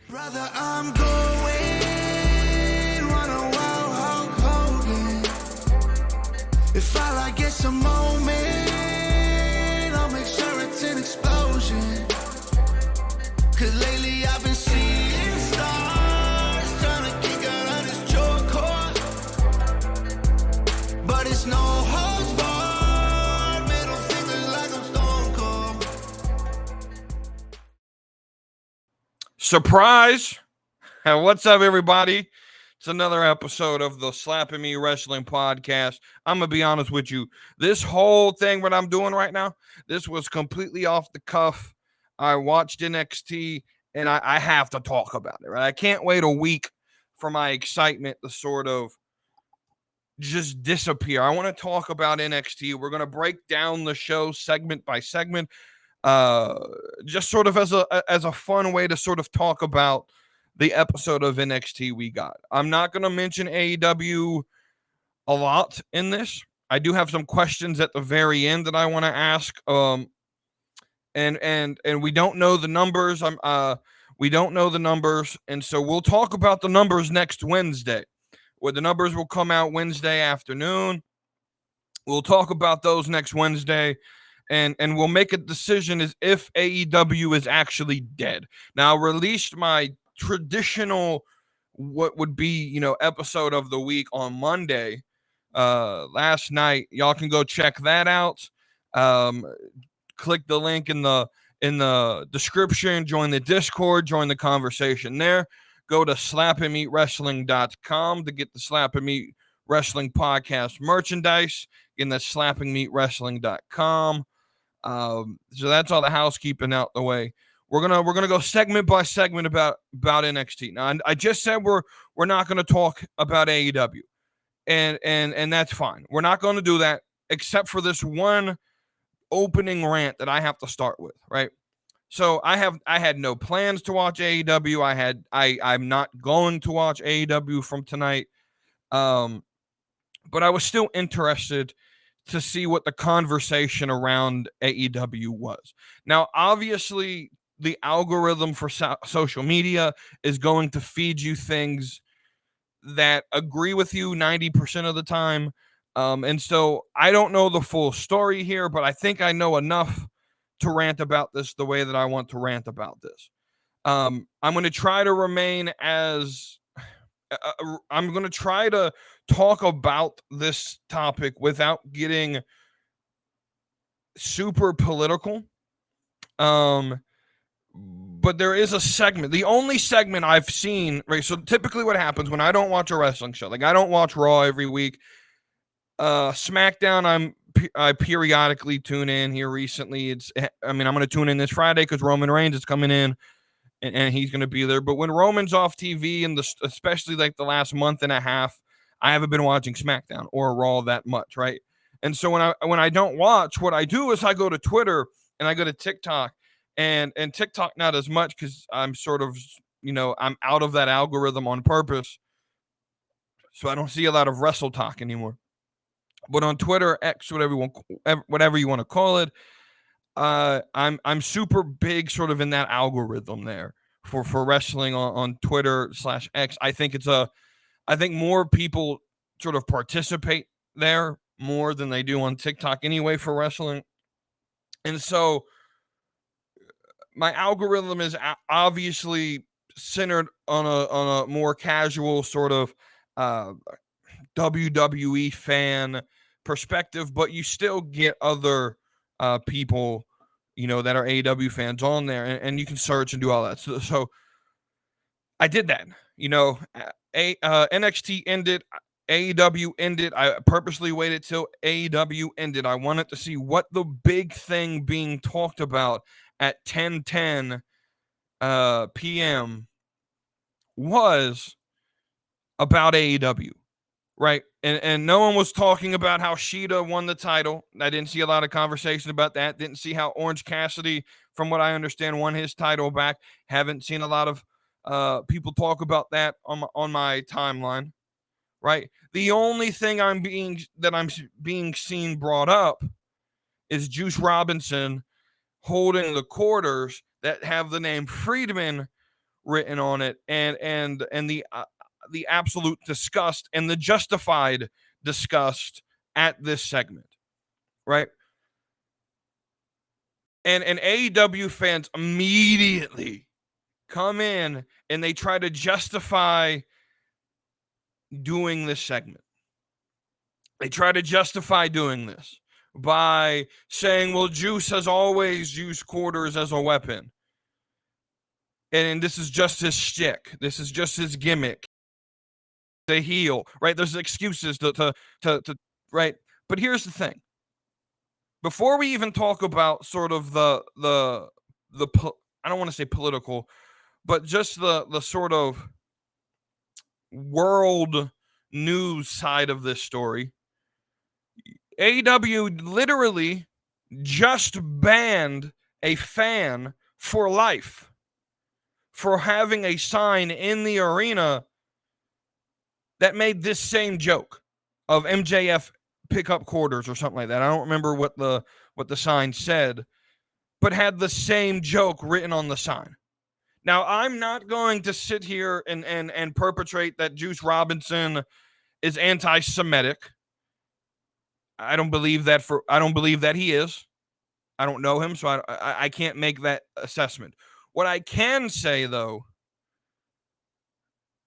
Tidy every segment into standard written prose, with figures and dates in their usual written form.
Brother, I'm going on a wild Hulk Hogan. If all I get's a moment, I'll make sure it's an explosion. Cause lately I've been seeing stars, trying to kick out on this short course. But it's no holds barred, middle fingers like I'm Stone Cold. Surprise! What's up, everybody? It's another episode of the Slapping Me Wrestling Podcast. I'm going to be honest with you. This whole thing that I'm doing right now, this was completely off the cuff. I watched NXT, and I have to talk about it, right? I can't wait a week for my excitement to sort of just disappear. I want to talk about NXT. We're going to break down the show segment by segment, just sort of as a fun way to sort of talk about the episode of NXT we got. I'm not going to mention AEW a lot in this. I do have some questions at the very end that I want to ask. And we don't know the numbers. We don't know the numbers, and so we'll talk about the numbers next Wednesday. Where the numbers will come out Wednesday afternoon. We'll talk about those next Wednesday. And we'll make a decision as if AEW is actually dead. Now, I released my traditional, what would be, episode of the week on Monday, last night. Y'all can go check that out. Click the link in the description, join the Discord, join the conversation there. Go to slappingmeatwrestling.com to get the Slapping Meat Wrestling Podcast merchandise. Again, that's slappingmeatwrestling.com. So that's all the housekeeping out the way. We're gonna go segment by segment about NXT. Now, I just said we're not gonna talk about AEW, and that's fine. We're not gonna do that except for this one opening rant that I have to start with, right? So I had no plans to watch AEW. I'm not going to watch AEW from tonight. But I was still interested to see what the conversation around AEW was. Now, obviously, the algorithm for social media is going to feed you things that agree with you 90% of the time. And so I don't know the full story here, but I think I know enough to rant about this the way that I want to rant about this. I'm going to try to remain as... I'm going to try to talk about this topic without getting super political. But there is a segment, the only segment I've seen, right? So typically what happens when I don't watch a wrestling show, like I don't watch Raw every week. SmackDown, I periodically tune in here recently. I'm going to tune in this Friday because Roman Reigns is coming in. And he's going to be there. But when Roman's off TV, and especially like the last month and a half, I haven't been watching SmackDown or Raw that much, right? And so when I don't watch, what I do is I go to Twitter and I go to TikTok, and TikTok not as much because I'm sort of, I'm out of that algorithm on purpose. So I don't see a lot of wrestle talk anymore. But on Twitter, X, whatever you want to call it, I'm super big sort of in that algorithm there for wrestling on Twitter /X. I think more people sort of participate there more than they do on TikTok anyway for wrestling. And so my algorithm is obviously centered on a more casual sort of WWE fan perspective, but you still get other people, that are AEW fans on there, and you can search and do all that. So I did that. NXT ended, AEW ended. I purposely waited till AEW ended. I wanted to see what the big thing being talked about at 10:10 p.m. was about AEW. Right. And no one was talking about how Shida won the title. I didn't see a lot of conversation about that. Didn't see how Orange Cassidy, from what I understand, won his title back. Haven't seen a lot of people talk about that on my timeline. Right. The only thing I'm being seen brought up is Juice Robinson holding the quarters that have the name Friedman written on it, and the absolute disgust and the justified disgust at this segment, right? And AEW fans immediately come in and they try to justify doing this segment. They try to justify doing this by saying, well, Juice has always used quarters as a weapon. And this is just his shtick. This is just his gimmick. The heel, right? There's excuses to right? But here's the thing. Before we even talk about sort of the I don't want to say political, but just the sort of world news side of this story, AEW literally just banned a fan for life for having a sign in the arena that made this same joke of MJF pickup quarters or something like that. I don't remember what the sign said, but had the same joke written on the sign. Now, I'm not going to sit here and perpetrate that Juice Robinson is anti-Semitic. I don't believe that he is. I don't know him, so I can't make that assessment. What I can say, though,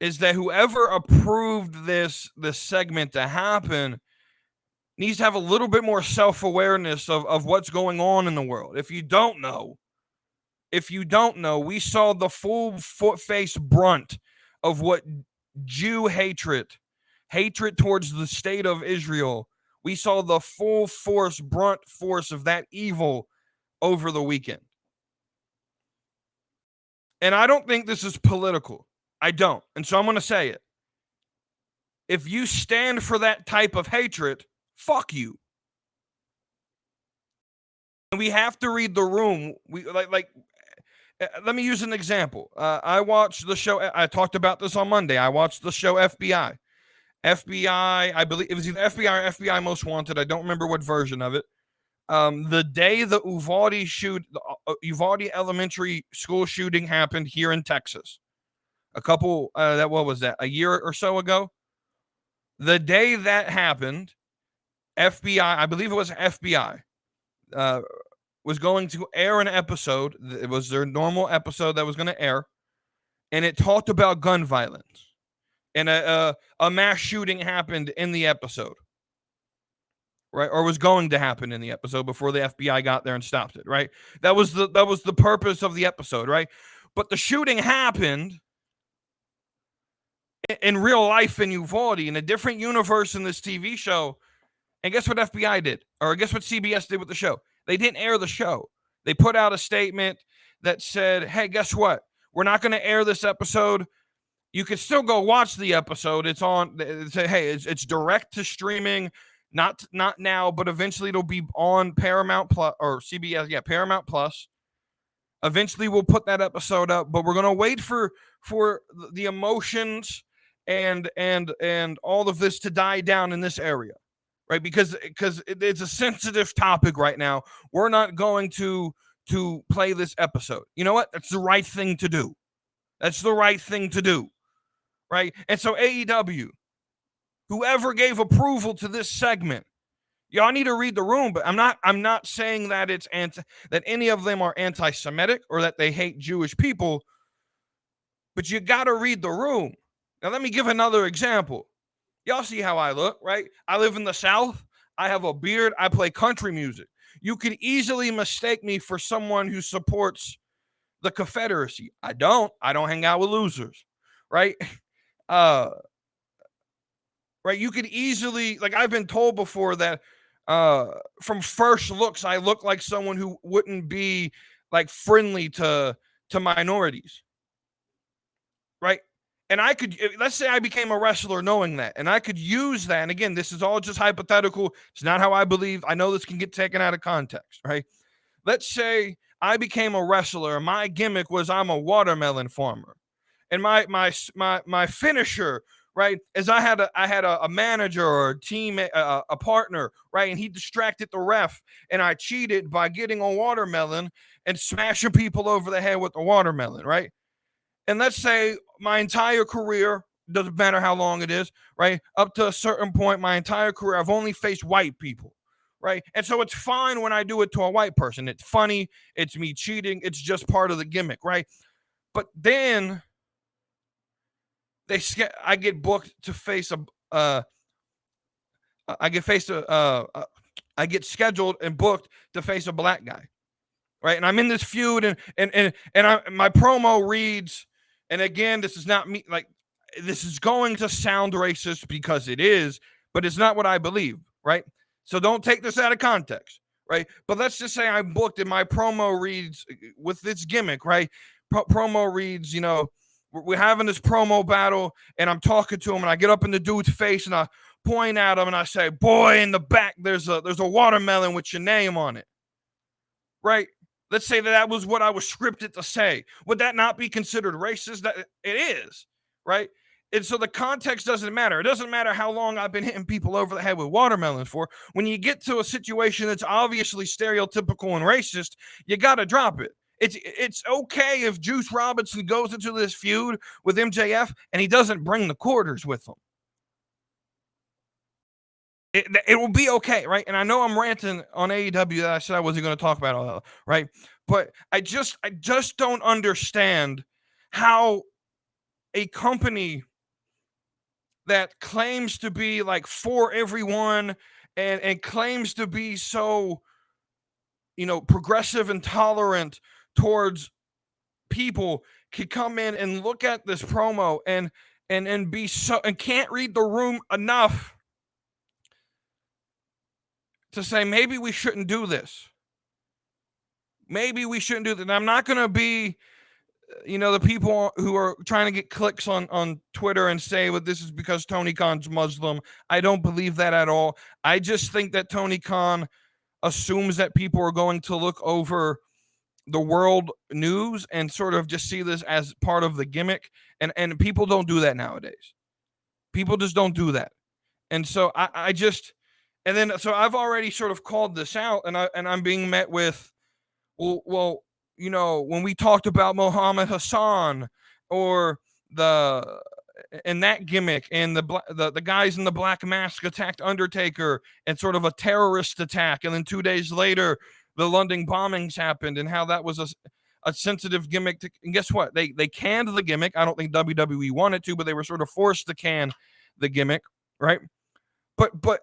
is that whoever approved this segment to happen needs to have a little bit more self-awareness of what's going on in the world. If you don't know, we saw the full face brunt of what Jew hatred towards the state of Israel. We saw the full brunt force of that evil over the weekend. And I don't think this is political. I don't. And so I'm going to say it. If you stand for that type of hatred, fuck you. And we have to read the room. Let me use an example. I watched the show. I talked about this on Monday. I watched the show FBI. I believe it was either FBI or FBI Most Wanted. I don't remember what version of it. The day the Uvalde Elementary School shooting happened here in Texas, what was that? A year or so ago. The day that happened, FBI, I believe it was FBI, was going to air an episode. It was their normal episode that was going to air, and it talked about gun violence, and a mass shooting happened in the episode. Right, or was going to happen in the episode before the FBI got there and stopped it, right? That was the purpose of the episode, right? But the shooting happened in real life in Uvalde, in a different universe in this TV show. And guess what FBI did? Or guess what CBS did with the show? They didn't air the show. They put out a statement that said, hey, guess what? We're not going to air this episode. You can still go watch the episode. It's on, it's direct to streaming. Not now, but eventually it'll be on Paramount Plus or CBS. Yeah, Paramount Plus. Eventually we'll put that episode up, but we're gonna wait for the emotions and all of this to die down in this area, right? Because it's a sensitive topic right now. We're not going to play this episode. You know what? That's the right thing to do. That's the right thing to do, right? And so AEW. Whoever gave approval to this segment, y'all need to read the room. But I'm not saying that that any of them are anti-Semitic or that they hate Jewish people. But you got to read the room. Now let me give another example. Y'all see how I look, right? I live in the South. I have a beard. I play country music. You could easily mistake me for someone who supports the Confederacy. I don't hang out with losers, right? Right, you could easily, like I've been told before that from first looks, I look like someone who wouldn't be like friendly to minorities, right? And I could, let's say I became a wrestler knowing that, and I could use that. And again, this is all just hypothetical. It's not how I believe. I know this can get taken out of context, right? Let's say I became a wrestler, and my gimmick was I'm a watermelon farmer, and my finisher, right, is I had a manager or a team, a partner, right, and he distracted the ref, and I cheated by getting a watermelon and smashing people over the head with the watermelon, right? And let's say my entire career, doesn't matter how long it is, right? Up to a certain point, my entire career, I've only faced white people, right? And so it's fine when I do it to a white person. It's funny. It's me cheating. It's just part of the gimmick, right? But then I get booked to face I get scheduled and booked to face a black guy, right? And I'm in this feud, and my promo reads, and again, this is not me. Like, this is going to sound racist because it is, but it's not what I believe, right? So don't take this out of context, right? But let's just say I'm booked, and my promo reads with this gimmick, right? Promo reads, we're having this promo battle, and I'm talking to him, and I get up in the dude's face, and I point at him, and I say, "Boy, in the back, there's a watermelon with your name on it," right? Let's say that was what I was scripted to say. Would that not be considered racist? That it is, right? And so the context doesn't matter. It doesn't matter how long I've been hitting people over the head with watermelons for. When you get to a situation that's obviously stereotypical and racist, you got to drop it. It's okay if Juice Robinson goes into this feud with MJF and he doesn't bring the quarters with him. It will be okay, right? And I know I'm ranting on AEW that I said I wasn't going to talk about all that, right? But I just don't understand how a company that claims to be like for everyone and claims to be so, progressive and tolerant towards people can come in and look at this promo and be so, and can't read the room enough to say, maybe we shouldn't do this. Maybe we shouldn't do that. And I'm not going to be, the people who are trying to get clicks on Twitter and say, well, this is because Tony Khan's Muslim. I don't believe that at all. I just think that Tony Khan assumes that people are going to look over the world news and sort of just see this as part of the gimmick. And people don't do that nowadays. People just don't do that. And so so I've already sort of called this out, and I'm being met with, well, when we talked about Muhammad Hassan or that gimmick and the guys in the black mask attacked Undertaker and sort of a terrorist attack, and then 2 days later the London bombings happened and how that was a sensitive gimmick. And guess what? They canned the gimmick. I don't think WWE wanted to, but they were sort of forced to can the gimmick, right? But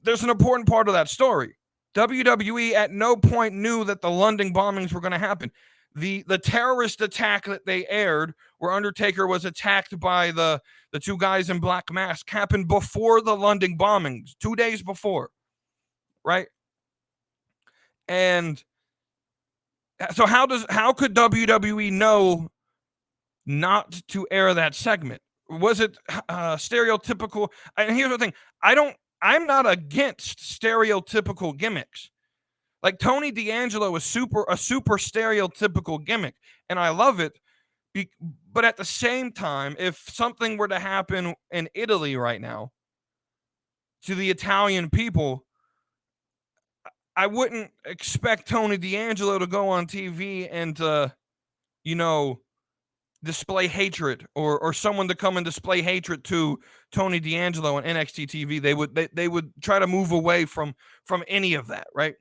there's an important part of that story. WWE at no point knew that the London bombings were going to happen. The terrorist attack that they aired, where Undertaker was attacked by the two guys in black mask, happened before the London bombings, 2 days before, right? And so how could WWE know not to air that segment? Was it stereotypical? And here's the thing: I'm not against stereotypical gimmicks. Like Tony D'Angelo is a super stereotypical gimmick, and I love it. But at the same time, if something were to happen in Italy right now to the Italian people, I wouldn't expect Tony D'Angelo to go on TV and display hatred, or someone to come and display hatred to Tony D'Angelo on NXT TV. They would try to move away from any of that, right?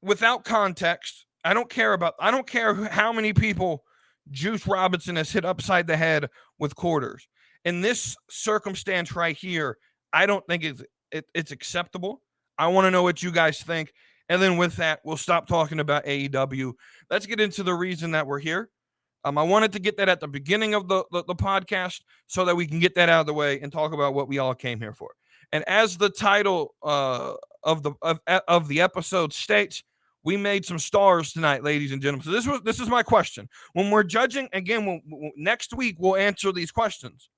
Without context, I don't care how many people Juice Robinson has hit upside the head with quarters. In this circumstance right here, I don't think it's acceptable. I want to know what you guys think. And then with that, we'll stop talking about AEW. Let's get into the reason that we're here. I wanted to get that at the beginning of the podcast so that we can get that out of the way and talk about what we all came here for. And as the title of the episode states, we made some stars tonight, ladies and gentlemen. So this is my question. When we're judging, again, next week we'll answer these questions.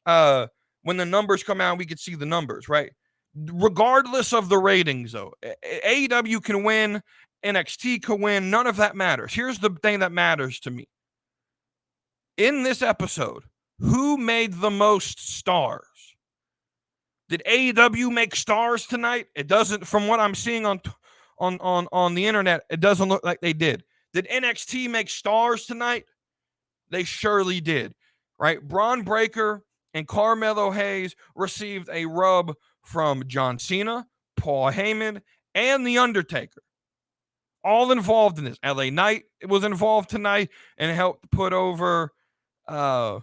When the numbers come out, we can see the numbers, right? Regardless of the ratings, though, AEW can win, NXT can win. None of that matters. Here's the thing that matters to me. In this episode, who made the most stars? Did AEW make stars tonight? It doesn't. From what I'm seeing on the internet, it doesn't look like they did. Did NXT make stars tonight? They surely did, right? Braun Breaker and Carmelo Hayes received a rub from John Cena, Paul Heyman, and The Undertaker. All involved in this. LA Knight was involved tonight and helped put over, in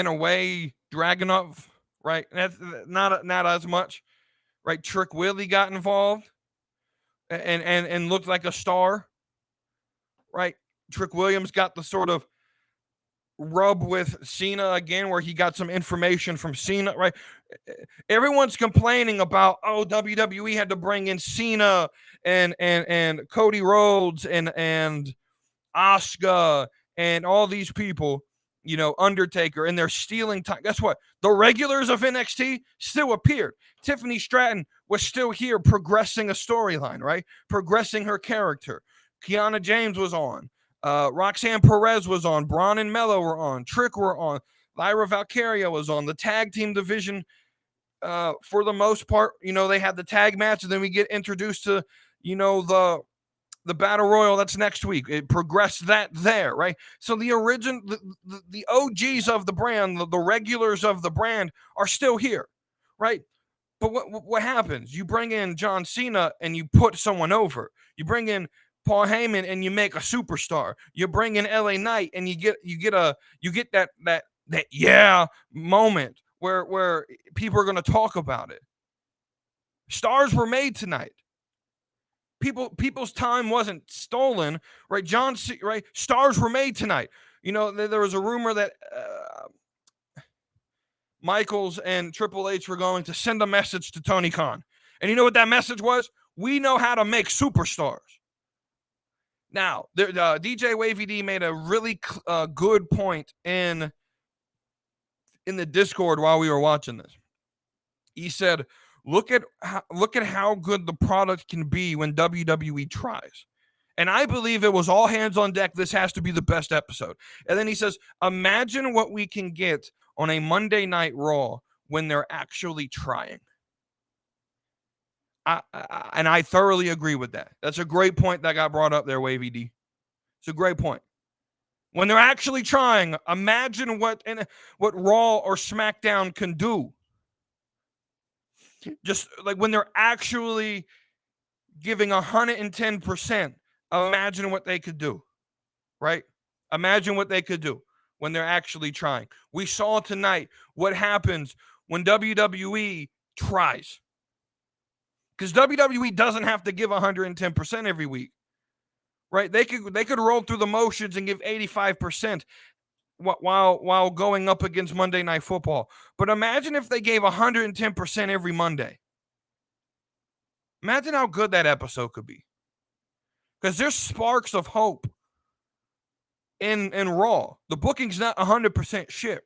a way, Dragunov, right? That's not as much, right? Trick Willie got involved and looked like a star, right? Trick Williams got the sort of rub with Cena again, where he got some information from Cena, right? Everyone's complaining about, oh, WWE had to bring in Cena and Cody Rhodes and Asuka and all these people, Undertaker, and they're stealing time. Guess what? The regulars of NXT still appeared. Tiffany Stratton was still here progressing a storyline, right? Progressing her character. Kiana James was on. Roxanne Perez was on. Braun and Mello were on. Trick were on. Lyra Valkyria was on. The tag team division, for the most part, they had the tag match, and then we get introduced to, the battle royal that's next week. It progressed that there, right? So the original, the OGs of the brand, the regulars of the brand are still here, right? But what happens? You bring in John Cena and you put someone over. You bring in Paul Heyman and you make a superstar. You bring in LA Knight and you get that yeah moment where people are going to talk about it. Stars were made tonight. People's time wasn't stolen, right? Right? Stars were made tonight. There was a rumor that Michaels and Triple H were going to send a message to Tony Khan. And you know what that message was? We know how to make superstars. Now, DJ Wavy D made a really good point in the Discord while we were watching this. He said, look at how good the product can be when WWE tries. And I believe it was all hands on deck. This has to be the best episode. And then he says, imagine what we can get on a Monday Night Raw when they're actually trying. And I thoroughly agree with that. That's a great point that got brought up there, Wavy D. It's a great point. When they're actually trying, imagine what Raw or SmackDown can do. Just like when they're actually giving 110%, imagine what they could do, right? Imagine what they could do when they're actually trying. We saw tonight what happens when WWE tries. Because WWE doesn't have to give 110% every week, right? They could roll through the motions and give 85% while going up against Monday Night Football. But imagine if they gave 110% every Monday. Imagine how good that episode could be. Because there's sparks of hope in Raw. The booking's not 100% shit,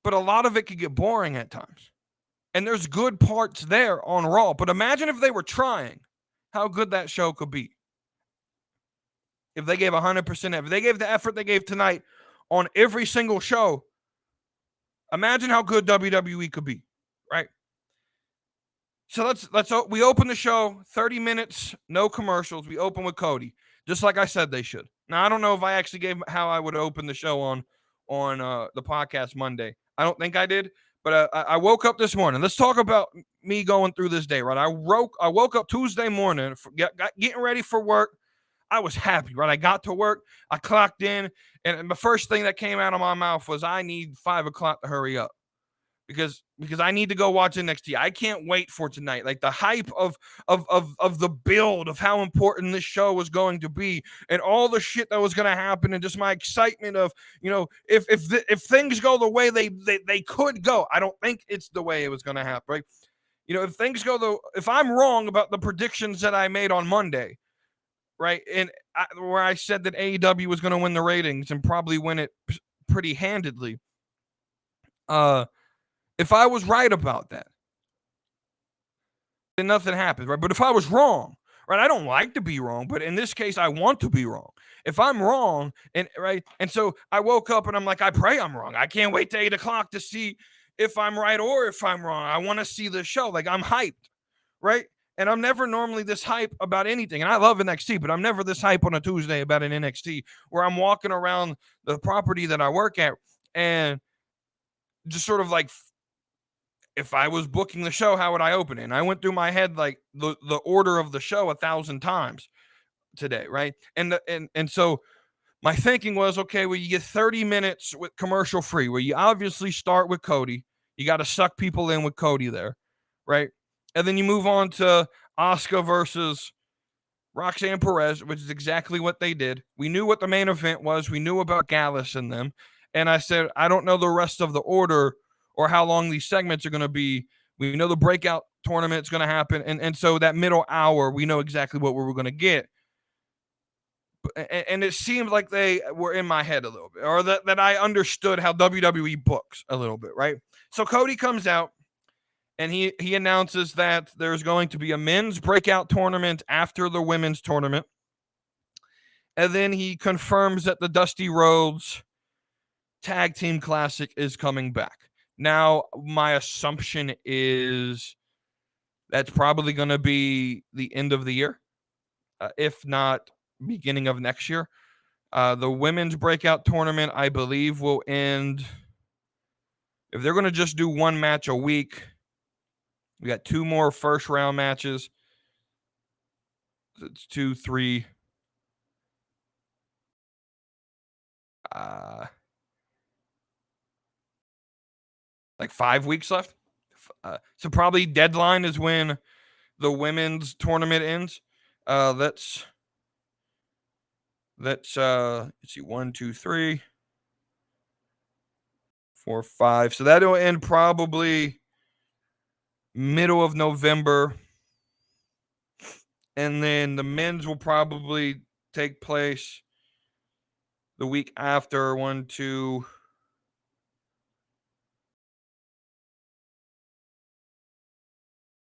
but a lot of it could get boring at times. And there's good parts there on Raw. But imagine if they were trying, how good that show could be. If they gave 100%, if they gave the effort they gave tonight on every single show, imagine how good WWE could be, right? So we open the show, 30 minutes, no commercials. We open with Cody, just like I said they should. Now, I don't know if I actually gave how I would open the show on the podcast Monday. I don't think I did, but I woke up this morning. Let's talk about me going through this day, right? I woke up Tuesday morning, getting ready for work. I was happy, right? I got to work, I clocked in, and the first thing that came out of my mouth was, I need 5 o'clock to hurry up because I need to go watch NXT. I can't wait for tonight. Like the hype of the build of how important this show was going to be and all the shit that was going to happen, and just my excitement of, if things go the way they could go. I don't think it's the way it was going to happen, right? If things go if I'm wrong about the predictions that I made on Monday, right, and where I said that AEW was going to win the ratings and probably win it pretty handedly, if I was right about that, then nothing happens, right? But if I was wrong, right, I don't like to be wrong, but in this case, I want to be wrong. If I'm wrong, and so I woke up and I'm like, I pray I'm wrong. I can't wait to 8 o'clock to see if I'm right or if I'm wrong. I want to see the show. Like, I'm hyped, right? And I'm never normally this hype about anything. And I love NXT, but I'm never this hype on a Tuesday about an NXT where I'm walking around the property that I work at and just sort of like, if I was booking the show, how would I open it? And I went through my head like the order of the show 1,000 times today, right? And so my thinking was, okay, well, you get 30 minutes with commercial free, where you obviously start with Cody. You got to suck people in with Cody there, right? And then you move on to Asuka versus Roxanne Perez, which is exactly what they did. We knew what the main event was. We knew about Gallus and them. And I said, I don't know the rest of the order or how long these segments are going to be. We know the breakout tournament is going to happen. And so that middle hour, we know exactly what we were going to get. And it seemed like they were in my head a little bit, or that I understood how WWE books a little bit, right? So Cody comes out and he announces that there's going to be a men's breakout tournament after the women's tournament. And then he confirms that the Dusty Rhodes Tag Team Classic is coming back. Now, my assumption is that's probably going to be the end of the year, if not beginning of next year. The women's breakout tournament, I believe, will end. If they're going to just do one match a week, we got 2 more first round matches. It's 2, 3. Like 5 weeks left. So probably deadline is when the women's tournament ends. Let's see, 1, 2, 3, 4, 5. So that'll end probably middle of November. And then the men's will probably take place the week after. 1, 2.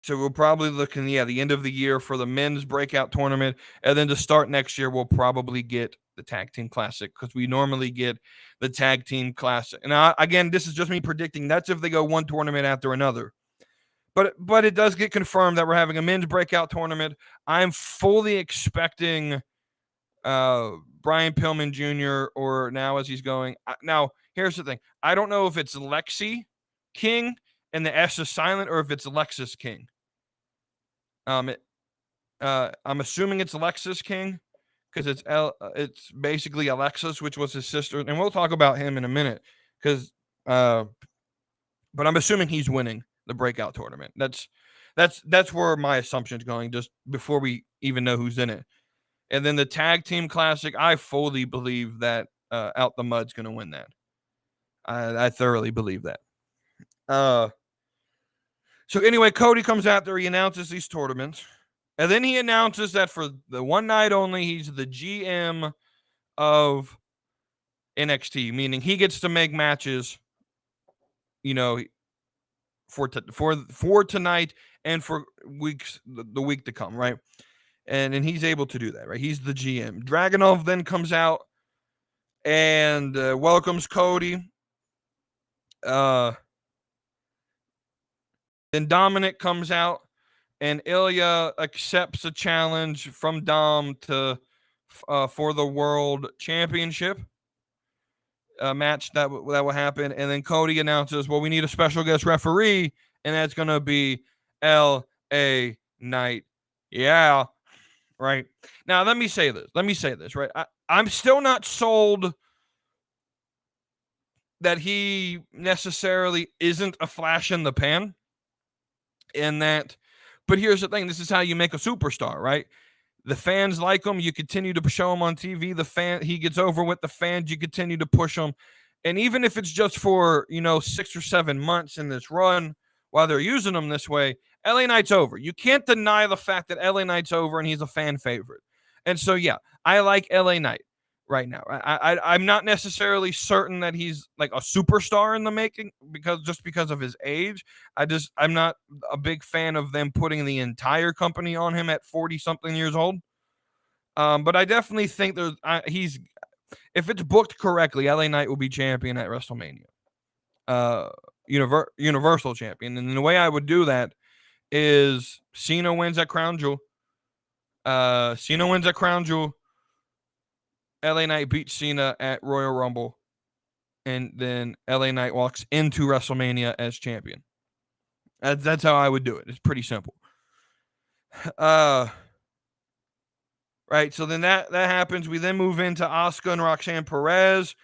So we'll probably look in, the end of the year for the men's breakout tournament. And then to start next year, we'll probably get the Tag Team Classic, because we normally get the Tag Team Classic. And again, this is just me predicting. That's if they go one tournament after another. But it does get confirmed that we're having a men's breakout tournament. I'm fully expecting Brian Pillman Jr., or now as he's going. Now, here's the thing. I don't know if it's Lexi King and the S is silent, or if it's Alexis King. I'm assuming it's Alexis King, because it's basically Alexis, which was his sister, and we'll talk about him in a minute. Because, but I'm assuming he's winning the breakout tournament. That's where my assumption's going, just before we even know who's in it. And then the Tag Team Classic, I fully believe that Out the Mud's going to win that. I thoroughly believe that. So anyway, Cody comes out there. He announces these tournaments. And then he announces that for the one night only, he's the GM of NXT, meaning he gets to make matches, for tonight and for the week to come, right? And he's able to do that, right? He's the GM. Dragunov then comes out and welcomes Cody. Then Dominic comes out, and Ilya accepts a challenge from Dom for the World Championship match that will happen. And then Cody announces, well, we need a special guest referee, and that's going to be L.A. Knight. Yeah, right. Now, let me say this, right? I'm still not sold that he necessarily isn't a flash in the pan. But here's the thing, this is how you make a superstar, right? The fans like him, you continue to show him on TV. He gets over with the fans, you continue to push him. And even if it's just for, 6 or 7 months in this run while they're using him this way, LA Knight's over. You can't deny the fact that LA Knight's over and he's a fan favorite. And so, yeah, I like LA Knight right now. I'm not necessarily certain that he's like a superstar in the making, because of his age. I'm not a big fan of them putting the entire company on him at 40-something years old. But I definitely think if it's booked correctly, LA Knight will be champion at WrestleMania. Universal champion. And the way I would do that is Cena wins at Crown Jewel. Cena wins at Crown Jewel. LA Knight beats Cena at Royal Rumble. And then LA Knight walks into WrestleMania as champion. That's how I would do it. It's pretty simple. Right. So then that happens. We then move into Asuka and Roxanne Perez,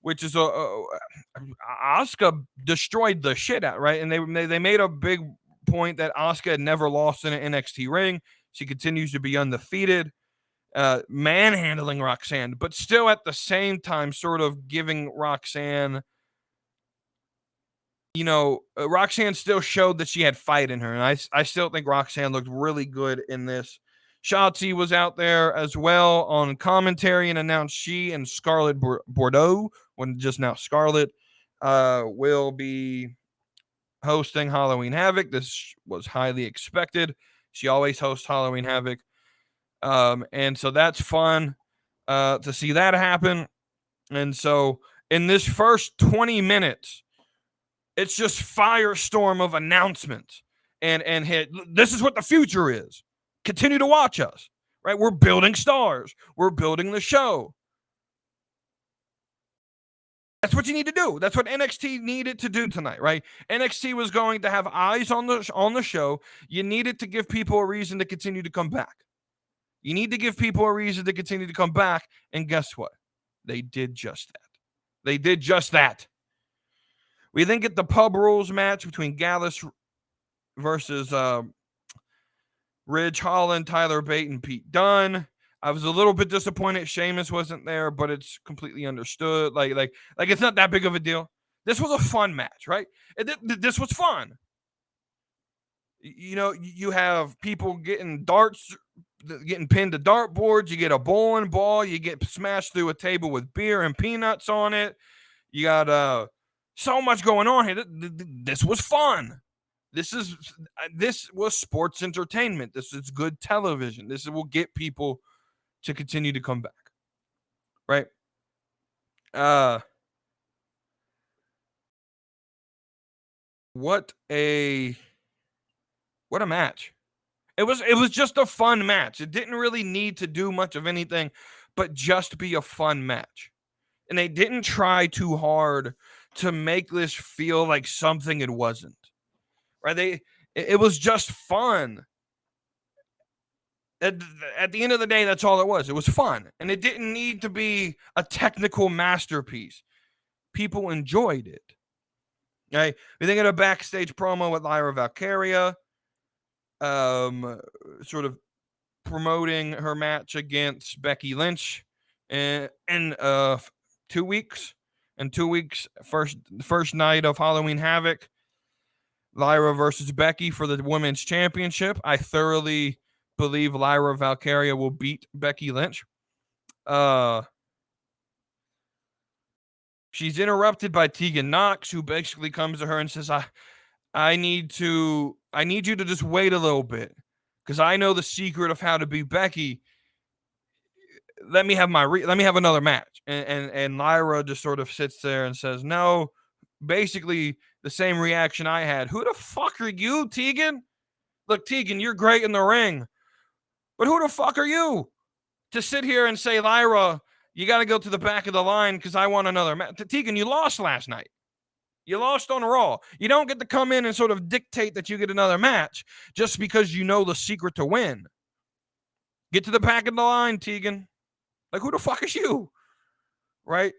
which is Asuka destroyed the shit out, right? And they made a big point that Asuka had never lost in an NXT ring. She continues to be undefeated, manhandling Roxanne, but still at the same time sort of giving Roxanne, Roxanne still showed that she had fight in her. And I still think Roxanne looked really good in this. Shotzi was out there as well on commentary and announced she and Scarlett Bordeaux, when just now Scarlett, will be hosting Halloween Havoc. This was highly expected. She always hosts Halloween Havoc. And so that's fun to see that happen. And so in this first 20 minutes, it's just firestorm of announcements and hit. This is what the future is. Continue to watch us, right? We're building stars. We're building the show. That's what you need to do. That's what NXT needed to do tonight, right? NXT was going to have eyes on the show. You needed to give people a reason to continue to come back. You need to give people a reason to continue to come back. And guess what? They did just that. They did just that. We then get the pub rules match between Gallus versus Ridge Holland, Tyler Bate, and Pete Dunne. I was a little bit disappointed Sheamus wasn't there, but it's completely understood. Like it's not that big of a deal. This was a fun match, right? This was fun. You have people getting pinned to dartboards. You get a bowling ball. You get smashed through a table with beer and peanuts on it. You got so much going on here. This was fun. This was sports entertainment. This is good television. This will get people to continue to come back. Right? What a match. It was just a fun match. It didn't really need to do much of anything but just be a fun match. And they didn't try too hard to make this feel like something it wasn't. Right? It was just fun. At the end of the day, that's all it was. It was fun. And it didn't need to be a technical masterpiece. People enjoyed it. Okay? We then get a backstage promo with Lyra Valkyria, sort of promoting her match against Becky Lynch in 2 weeks. In 2 weeks, first night of Halloween Havoc, Lyra versus Becky for the Women's Championship. I thoroughly believe Lyra Valkyria will beat Becky Lynch. She's interrupted by Tegan Knox, who basically comes to her and says, I need you to just wait a little bit, because I know the secret of how to beat Becky. Let me have another match. And Lyra just sort of sits there and says, no. Basically the same reaction I had. Who the fuck are you, Tegan? Look, Tegan, you're great in the ring, but who the fuck are you to sit here and say, Lyra, you got to go to the back of the line because I want another match? Tegan, you lost last night. You lost on Raw. You don't get to come in and sort of dictate that you get another match just because you know the secret to win. Get to the back of the line, Tegan. Like, who the fuck is you? Right?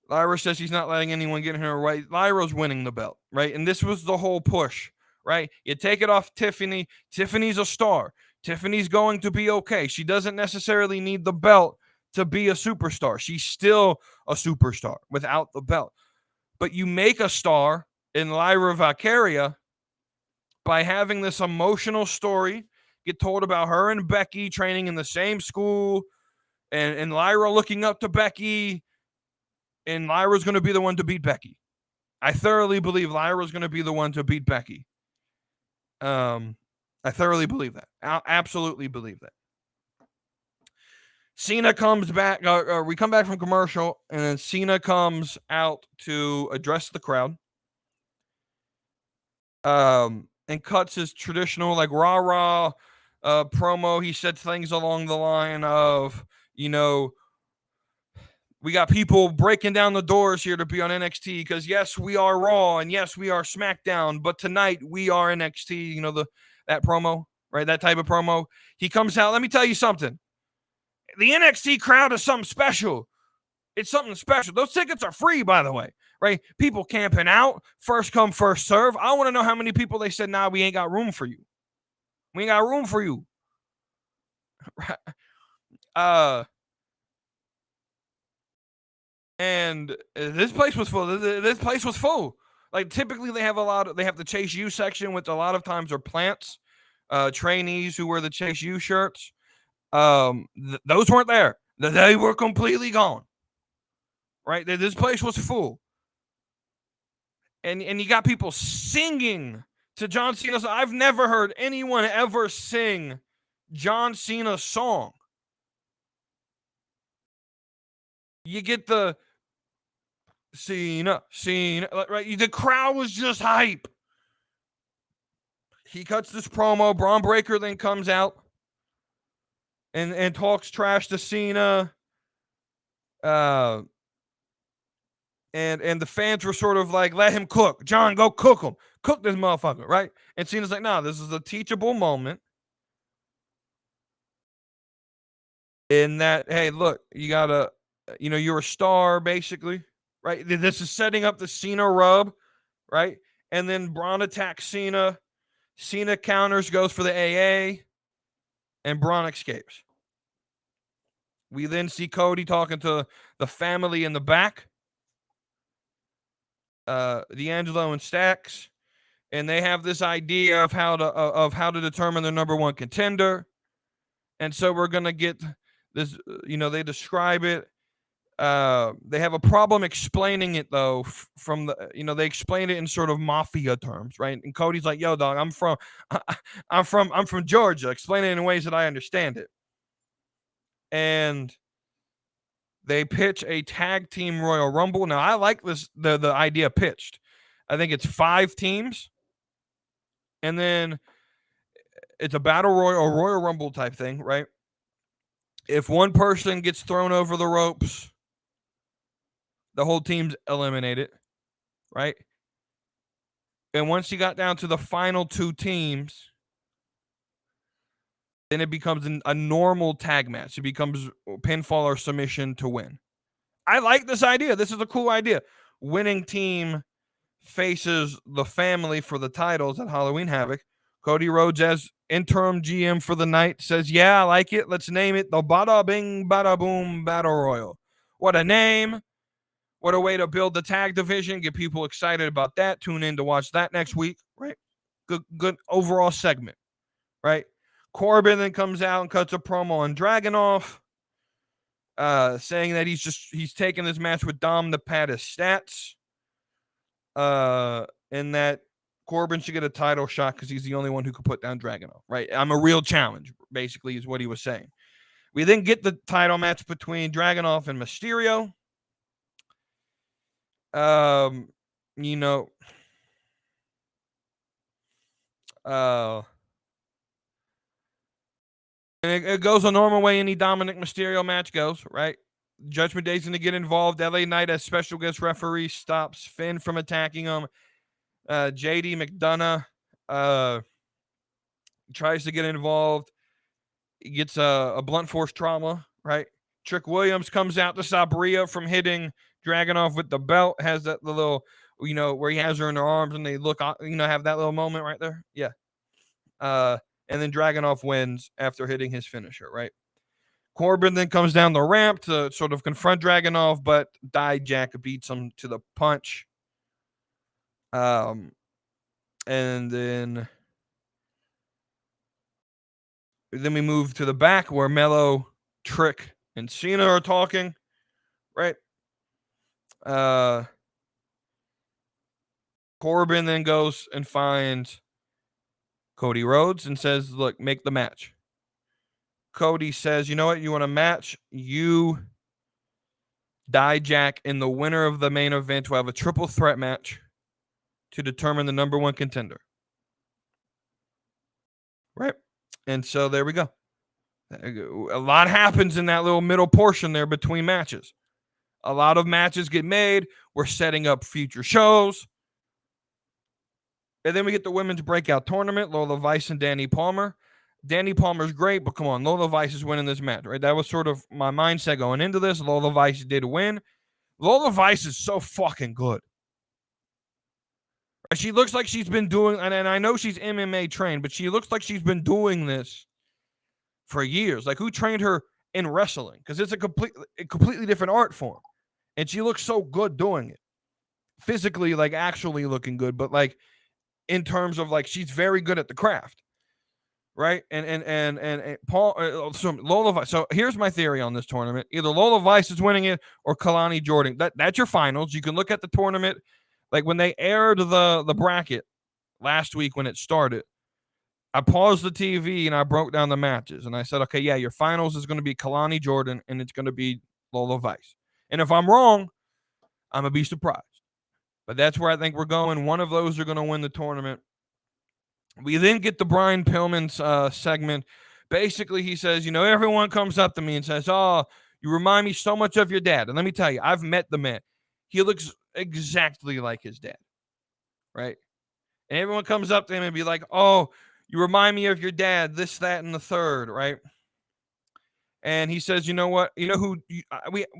Lyra says she's not letting anyone get in her way. Lyra's winning the belt, right? And this was the whole push, right? You take it off Tiffany. Tiffany's a star. Tiffany's going to be okay. She doesn't necessarily need the belt to be a superstar. She's still a superstar without the belt. But you make a star in Lyra Valkyria by having this emotional story get told about her and Becky training in the same school, and Lyra looking up to Becky, and Lyra's going to be the one to beat Becky. I thoroughly believe Lyra's going to be the one to beat Becky. I thoroughly believe that. I absolutely believe that. Cena comes back. We come back from commercial, and then Cena comes out to address the crowd. and cuts his traditional like rah-rah promo. He said things along the line of, we got people breaking down the doors here to be on NXT because yes, we are Raw and yes, we are SmackDown, but tonight we are NXT. That promo, right? That type of promo. He comes out. Let me tell you something. The NXT crowd is something special. It's something special. Those tickets are free, by the way, right? People camping out, first come, first serve. I want to know how many people they said, nah, we ain't got room for you. We ain't got room for you. And this place was full. This place was full. Like typically they have the Chase U section, which a lot of times are plants, trainees who wear the Chase U shirts. Those weren't there. They were completely gone. Right? This place was full. And you got people singing to John Cena's. I've never heard anyone ever sing John Cena's song. You get the Cena, right? The crowd was just hype. He cuts this promo. Braun Breaker then comes out and talks trash to Cena. And the fans were sort of like, let him cook. John, go cook him. Cook this motherfucker, right? And Cena's like, no, this is a teachable moment. In that, hey, look, you gotta, you're a star, basically, right? This is setting up the Cena rub, right? And then Braun attacks Cena. Cena counters, goes for the AA, and Braun escapes. We then see Cody talking to the family in the back, D'Angelo and Stacks, and they have this idea of how to determine the number one contender. And so we're gonna get this. They describe it. They have a problem explaining it though. From the, they explain it in sort of mafia terms, right? And Cody's like, "Yo, dog, I'm from Georgia. Explain it in ways that I understand it." And they pitch a tag team Royal Rumble. Now, I like this the idea pitched. I think it's 5 teams, and then it's a battle Royal Rumble type thing, right? If one person gets thrown over the ropes, the whole team's eliminated, right? And once you got down to the final 2 teams, then it becomes a normal tag match. It becomes pinfall or submission to win. I like this idea. This is a cool idea. Winning team faces the family for the titles at Halloween Havoc. Cody Rhodes, as interim GM for the night, says, yeah, I like it. Let's name it the Bada Bing Bada Boom Battle Royal. What a name. What a way to build the tag division. Get people excited about that. Tune in to watch that next week, right? Good overall segment, right? Corbin then comes out and cuts a promo on Dragunov, saying that he's taking this match with Dom to pad his stats, and that Corbin should get a title shot because he's the only one who could put down Dragunov, right? I'm a real challenge, basically, is what he was saying. We then get the title match between Dragunov and Mysterio. And it goes a normal way any Dominic Mysterio match goes, right? Judgment Day's going to get involved. LA Knight as special guest referee stops Finn from attacking him. JD McDonough tries to get involved. He gets a blunt force trauma, right? Trick Williams comes out to stop Rhea from hitting Dragunov with the belt. Has that little, where he has her in her arms and they look, have that little moment right there. Yeah. And then Dragunov wins after hitting his finisher, right? Corbin then comes down the ramp to sort of confront Dragunov, but Dijak beats him to the punch. And then we move to the back where Mello, Trick, and Cena are talking, right? Corbin then goes and finds Cody Rhodes and says, look, make the match. Cody says, you know what? You want a match? You, Dijak, and the winner of the main event will have a triple threat match to determine the number one contender. right? And so there we go. A lot happens in that little middle portion there between matches. A lot of matches get made. We're setting up future shows. And then we get the women's breakout tournament, Lola Vice and Danny Palmer. Danny Palmer's great, but come on, Lola Vice is winning this match, right? That was sort of my mindset going into this. Lola Vice did win. Lola Vice is so fucking good. She looks like she's been doing, and I know she's MMA trained, but she looks like she's been doing this for years. Like, who trained her in wrestling? Because it's a completely different art form. And she looks so good doing it. Physically, like, actually looking good, but like in terms of like she's very good at the craft. Right? And Paul so Lola Vice. So here's my theory on this tournament. Either Lola Vice is winning it or Kalani Jordan. That's your finals. You can look at the tournament. Like when they aired the bracket last week when it started, I paused the TV and I broke down the matches. And I said, okay, yeah, your finals is going to be Kalani Jordan and it's going to be Lola Vice. And if I'm wrong, I'm going to be surprised. But that's where I think we're going. One of those are going to win the tournament. We then get the Brian Pillman segment. Basically, he says, everyone comes up to me and says, oh, you remind me so much of your dad. And let me tell you, I've met the man. He looks exactly like his dad, right? And everyone comes up to him and be like, oh, you remind me of your dad, this, that, and the third, right? And he says, you know what? You know who?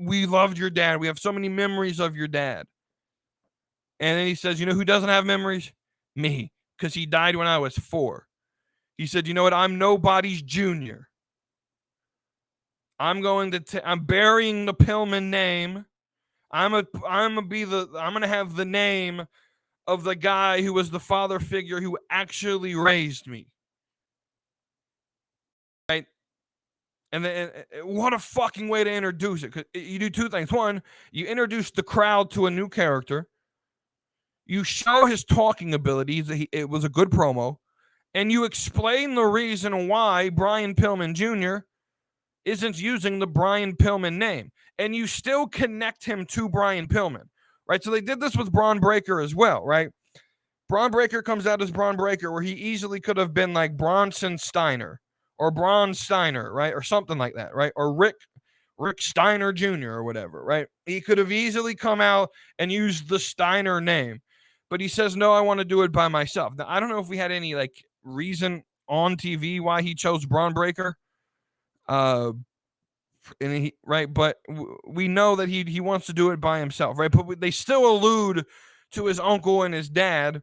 We loved your dad. We have so many memories of your dad. And then he says, you know who doesn't have memories? Me. Because he died when I was 4. He said, you know what? I'm nobody's junior. I'm burying the Pillman name. I'm gonna have the name of the guy who was the father figure who actually raised me. Right? And then what a fucking way to introduce it. 'Cause you do two things. One, you introduce the crowd to a new character. You show his talking abilities. It was a good promo. And you explain the reason why Brian Pillman Jr. isn't using the Brian Pillman name. And you still connect him to Brian Pillman, right? So they did this with Braun Breaker as well, right? Braun Breaker comes out as Braun Breaker, where he easily could have been like Bronson Steiner or Braun Steiner, right? Or something like that, right? Or Rick Steiner Jr. or whatever, right? He could have easily come out and used the Steiner name. But he says, no, I want to do it by myself. Now, I don't know if we had any like reason on TV why he chose Braun Breaker. And right, but we know that he wants to do it by himself, right? But they still allude to his uncle and his dad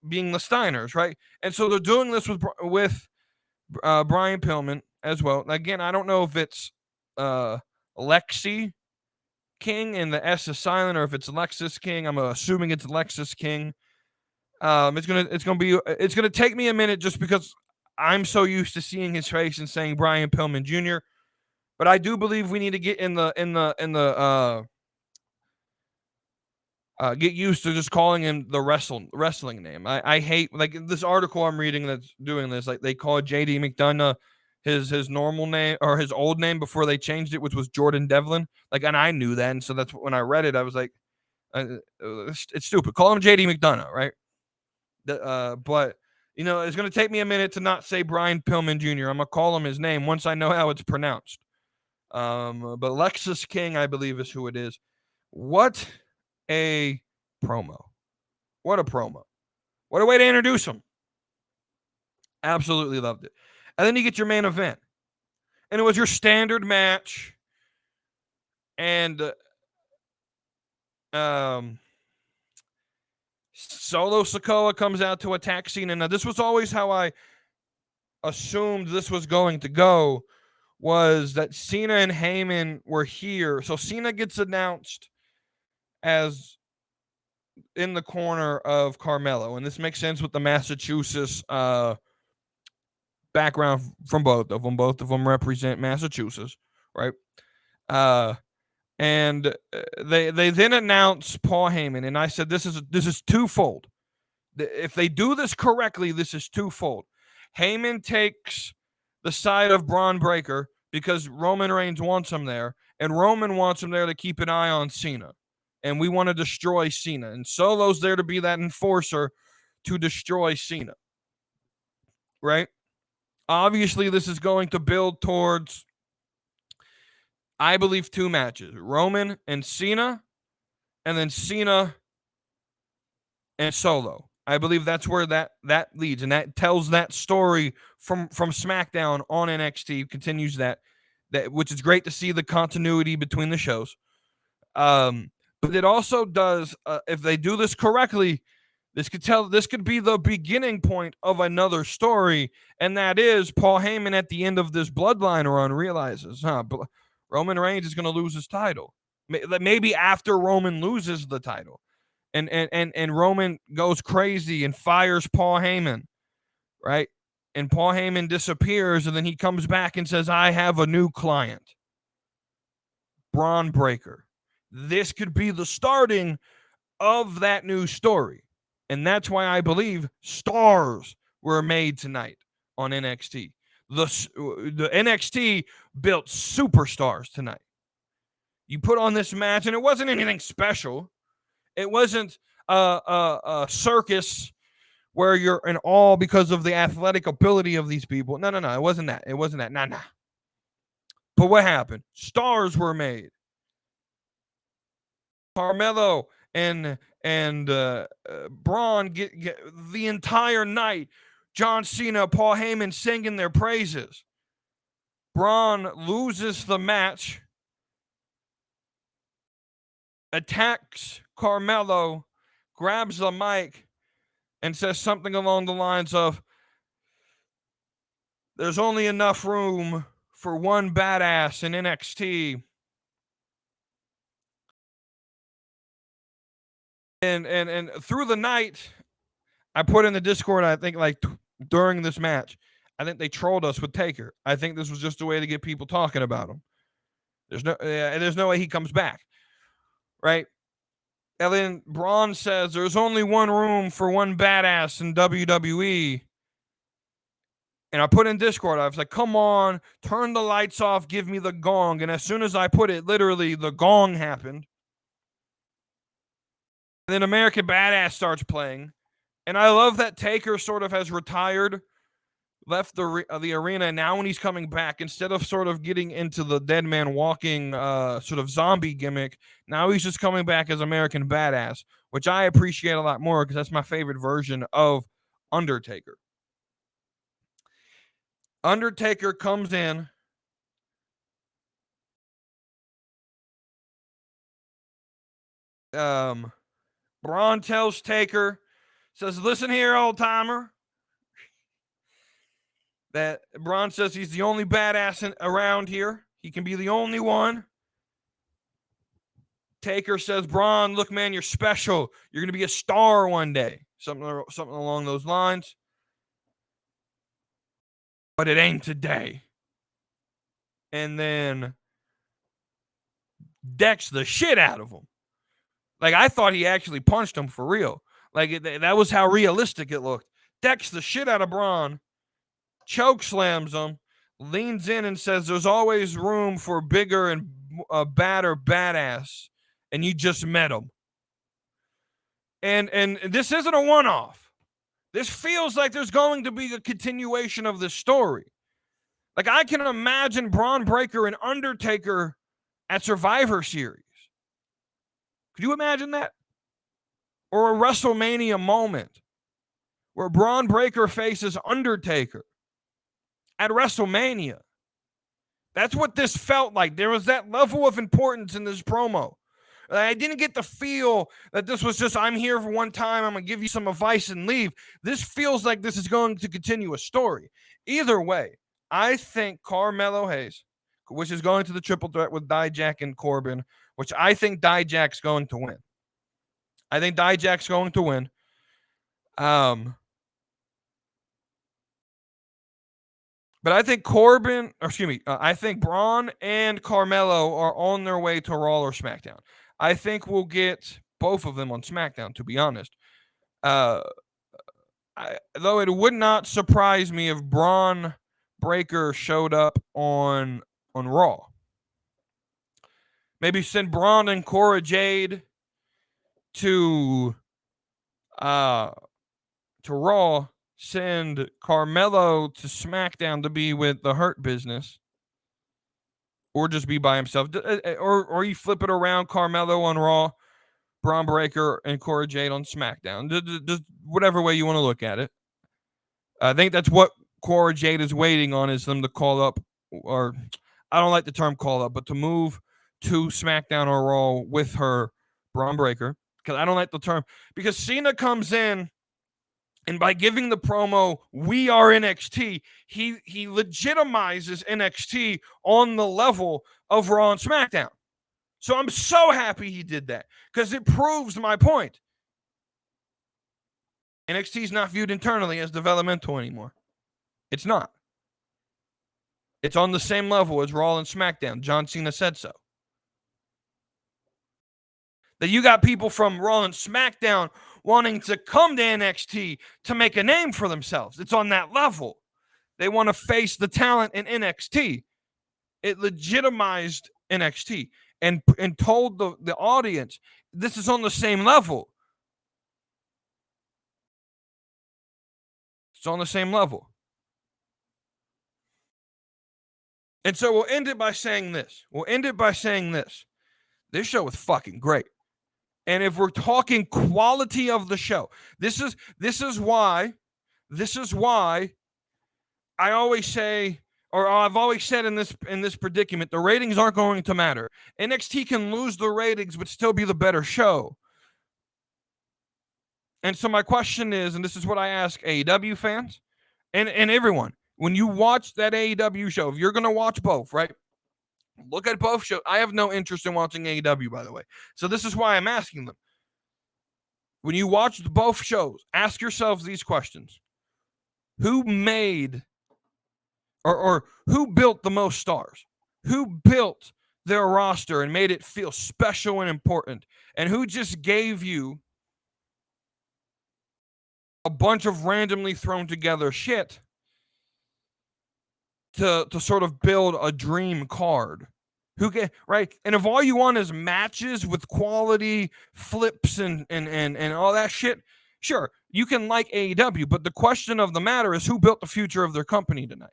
being the Steiners, right? And so they're doing this with Brian Pillman as well. Again, I don't know if it's Lexi King and the S is silent, or if it's Lexus King. I'm assuming it's Lexus King. It's gonna take me a minute just because I'm so used to seeing his face and saying Brian Pillman Jr. But I do believe we need to get get used to just calling him the wrestling name. I hate like this article I'm reading that's doing this. Like they call JD McDonough his normal name or his old name before they changed it, which was Jordan Devlin. Like, and I knew that, and so that's when I read it, I was like, it's stupid. Call him JD McDonough, right? But it's going to take me a minute to not say Brian Pillman Jr. I'm gonna call him his name once I know how it's pronounced. But Lexus King, I believe, is who it is. What a promo! What a promo! What a way to introduce him! Absolutely loved it. And then you get your main event. And it was your standard match. And Solo Sikoa comes out to attack Cena. Now, this was always how I assumed this was going to go, was that Cena and Heyman were here. So Cena gets announced as in the corner of Carmelo. And this makes sense with the Massachusetts background from both of them. Both of them represent Massachusetts, right? And they then announce Paul Heyman, and I said this is twofold. If they do this correctly, this is twofold. Heyman takes the side of Braun Breaker because Roman Reigns wants him there, and Roman wants him there to keep an eye on Cena, and we want to destroy Cena, and Solo's there to be that enforcer to destroy Cena, right? Obviously, this is going to build towards, I believe, 2 matches: Roman and Cena, and then Cena and Solo. I believe that's where that leads, and that tells that story from SmackDown on NXT. Continues that which is great to see the continuity between the shows. But it also does, if they do this correctly, this could be the beginning point of another story, and that is Paul Heyman at the end of this Bloodline run realizes, Roman Reigns is going to lose his title. Maybe after Roman loses the title, and Roman goes crazy and fires Paul Heyman, right? And Paul Heyman disappears, and then he comes back and says, "I have a new client, Braun Breaker." This could be the starting of that new story. And that's why I believe stars were made tonight on NXT. The NXT built superstars tonight. You put on this match, and it wasn't anything special. It wasn't a circus where you're in awe because of the athletic ability of these people. No. It wasn't that. Nah. But what happened? Stars were made. Carmelo and Braun get the entire night. John Cena, Paul Heyman singing their praises. Braun loses the match, attacks Carmelo, grabs the mic, and says something along the lines of, "There's only enough room for one badass in NXT." And through the night, I put in the Discord, I think, like, during this match, I think they trolled us with Taker. I think this was just a way to get people talking about him. There's no way he comes back, right? And then Braun says, "There's only one room for one badass in WWE." And I put in Discord, I was like, "Come on, turn the lights off, give me the gong." And as soon as I put it, literally, the gong happened. And then American Badass starts playing. And I love that Taker sort of has retired, left the arena, and now when he's coming back, instead of sort of getting into the dead man walking sort of zombie gimmick, now he's just coming back as American Badass, which I appreciate a lot more because that's my favorite version of Undertaker. Undertaker comes in. Braun tells Taker, says, "Listen here, old timer." That Braun says he's the only badass around here. He can be the only one. Taker says, "Braun, look, man, you're special. You're going to be a star one day." Something along those lines. But it ain't today. And then decks the shit out of him. Like, I thought he actually punched him for real. Like, that was how realistic it looked. Decks the shit out of Braun. Choke slams him. Leans in and says, "There's always room for bigger and badder badass. And you just met him." And this isn't a one-off. This feels like there's going to be a continuation of this story. Like, I can imagine Braun Breaker and Undertaker at Survivor Series. Could you imagine that? Or a WrestleMania moment where Braun Breaker faces Undertaker at WrestleMania. That's what this felt like. There was that level of importance in this promo. I didn't get the feel that this was just, "I'm here for one time, I'm going to give you some advice and leave." This feels like this is going to continue a story. Either way, I think Carmelo Hayes, which is going to the triple threat with Dijak and Corbin, which I think Dijak's going to win. I think Dijak's going to win. But I think I think Braun and Carmelo are on their way to Raw or SmackDown. I think we'll get both of them on SmackDown, to be honest. Though it would not surprise me if Braun Breaker showed up on Raw. Maybe send Braun and Cora Jade to Raw, send Carmelo to SmackDown to be with the Hurt Business, or just be by himself, or you flip it around, Carmelo on Raw, Braun Breaker and Cora Jade on SmackDown. Just whatever way you want to look at it. I think that's what Cora Jade is waiting on, is them to call up, or I don't like the term call up, but to move to SmackDown or Raw with her Braun Breaker. Because I don't like the term, because Cena comes in, and by giving the promo, "We are NXT," he legitimizes NXT on the level of Raw and SmackDown. So I'm so happy he did that, because it proves my point. NXT is not viewed internally as developmental anymore. It's not. It's on the same level as Raw and SmackDown. John Cena said so. That you got people from Raw and SmackDown wanting to come to NXT to make a name for themselves. It's on that level. They want to face the talent in NXT. It legitimized NXT and told the audience, this is on the same level. It's on the same level. And so we'll end it by saying this. This show was fucking great. And if we're talking quality of the show, this is why I always say, or I've always said in this predicament, the ratings aren't going to matter. NXT can lose the ratings but still be the better show. And so my question is, and this is what I ask AEW fans and everyone, when you watch that AEW show, if you're going to watch both, right? Look at both shows. I have no interest in watching AEW, by the way. So this is why I'm asking them. When you watch both shows, ask yourselves these questions. Who made or who built the most stars? Who built their roster and made it feel special and important? And who just gave you a bunch of randomly thrown together shit to sort of build a dream card? Who get right? And if all you want is matches with quality flips and all that shit, sure, you can like AEW, but the question of the matter is, who built the future of their company tonight?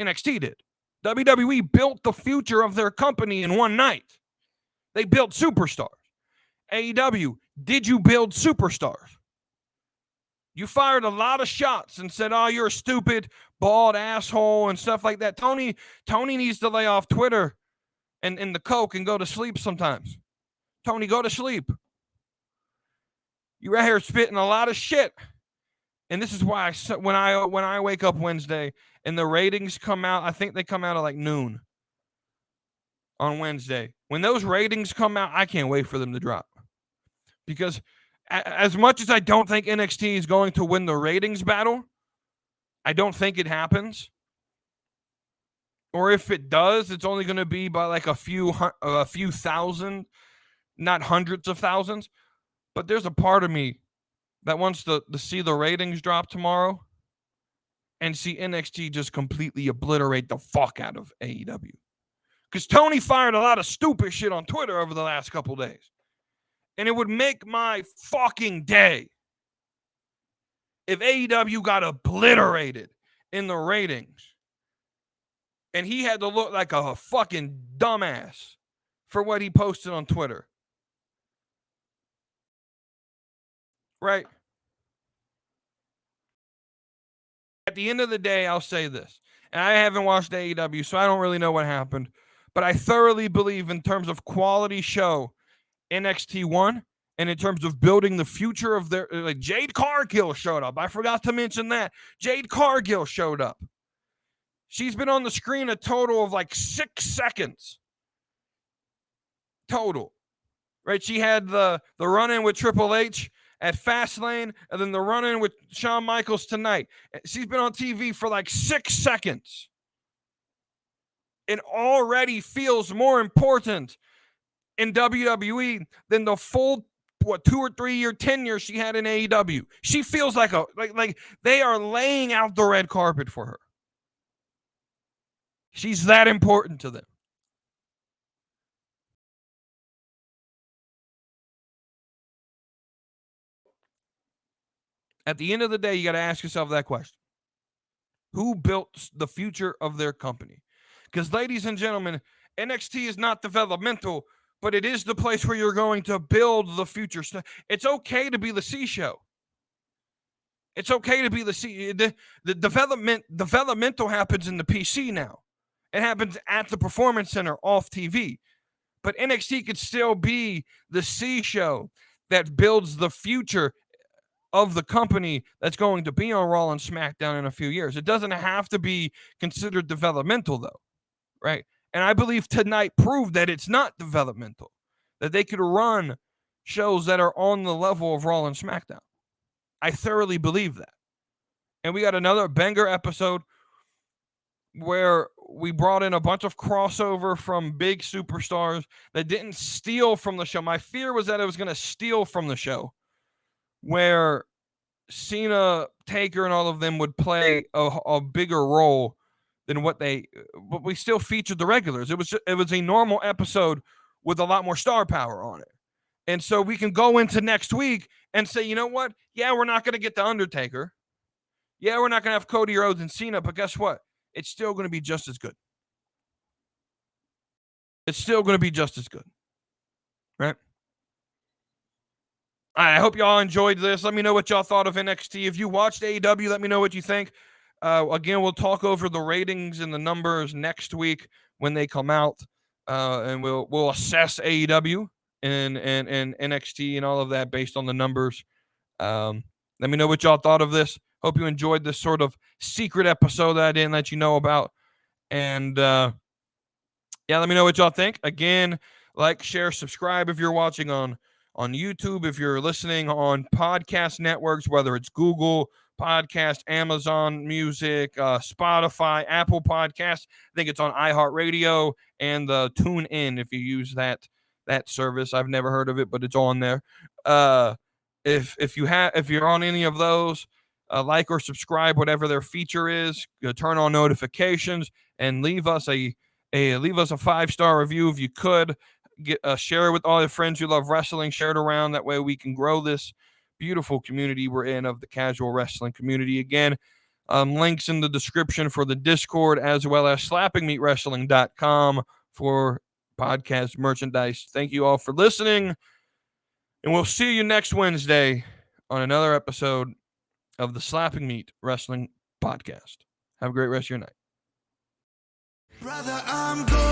NXT did. WWE built the future of their company in one night. They built superstars. AEW, did you build superstars? You fired a lot of shots and said, "Oh, you're a stupid, bald asshole," and stuff like that. Tony needs to lay off Twitter and the coke and go to sleep sometimes. Tony, go to sleep. You're out here spitting a lot of shit. And this is why when I wake up Wednesday and the ratings come out, I think they come out at like noon on Wednesday. When those ratings come out, I can't wait for them to drop. Because as much as I don't think NXT is going to win the ratings battle, I don't think it happens. Or if it does, it's only going to be by like a few thousand, not hundreds of thousands. But there's a part of me that wants to see the ratings drop tomorrow and see NXT just completely obliterate the fuck out of AEW. Because Tony fired a lot of stupid shit on Twitter over the last couple days. And it would make my fucking day if AEW got obliterated in the ratings. And he had to look like a fucking dumbass for what he posted on Twitter. Right? At the end of the day, I'll say this. And I haven't watched AEW, so I don't really know what happened. But I thoroughly believe in terms of quality show, NXT won. And in terms of building the future of their, like, Jade Cargill showed up. I forgot to mention that. Jade Cargill showed up. She's been on the screen a total of like 6 seconds. Total. Right? She had the run-in with Triple H at Fastlane, and then the run-in with Shawn Michaels tonight. She's been on TV for like 6 seconds. It already feels more important in WWE than the full 2 or 3 year tenure she had in AEW. She feels like they are laying out the red carpet for her. She's that important to them. At the end of the day, you got to ask yourself that question. Who built the future of their company? Because, ladies and gentlemen, NXT is not developmental, but it is the place where you're going to build the future stuff. It's okay to be the C show. It's okay to be the C. The developmental happens in the PC now. It happens at the Performance Center off TV. But NXT could still be the C show that builds the future of the company that's going to be on Raw and SmackDown in a few years. It doesn't have to be considered developmental, though, right? And I believe tonight proved that it's not developmental, that they could run shows that are on the level of Raw and SmackDown. I thoroughly believe that. And we got another banger episode where we brought in a bunch of crossover from big superstars that didn't steal from the show. My fear was that it was going to steal from the show, where Cena, Taker, and all of them would play a bigger role than but we still featured the regulars. It was a normal episode with a lot more star power on it. And so we can go into next week and say, you know what? Yeah, we're not going to get the Undertaker. Yeah, we're not going to have Cody Rhodes and Cena, but guess what? It's still going to be just as good. It's still going to be just as good. Right? I hope y'all enjoyed this. Let me know what y'all thought of NXT. If you watched AEW, let me know what you think. Again, we'll talk over the ratings and the numbers next week when they come out, and we'll assess AEW and NXT and all of that based on the numbers. Let me know what y'all thought of this. Hope you enjoyed this sort of secret episode that I didn't let you know about. And yeah, let me know what y'all think. Again, like, share, subscribe if you're watching on YouTube, if you're listening on podcast networks, whether it's Google Podcast, Amazon Music, Spotify, Apple Podcasts. I think it's on iHeartRadio and the TuneIn if you use that service. I've never heard of it, but it's on there. If you're on any of those, like or subscribe, whatever their feature is. Turn on notifications and leave us a 5-star review if you could. Share it with all your friends who love wrestling. Share it around. That way we can grow this beautiful community we're in of the casual wrestling community. Again, links in the description for the Discord, as well as slappingmeatwrestling.com for podcast merchandise. Thank you all for listening, and we'll see you next Wednesday on another episode of the Slapping Meat Wrestling Podcast. Have a great rest of your night. Brother, I'm going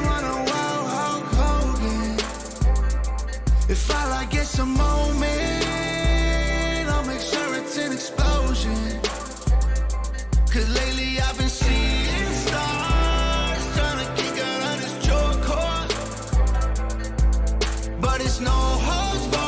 run a wild Hulk Hogan. If I like get some moment, I'll make sure it's an explosion. Cause lately I've been seeing stars trying to kick out of this jaw cord. But it's no holds barred.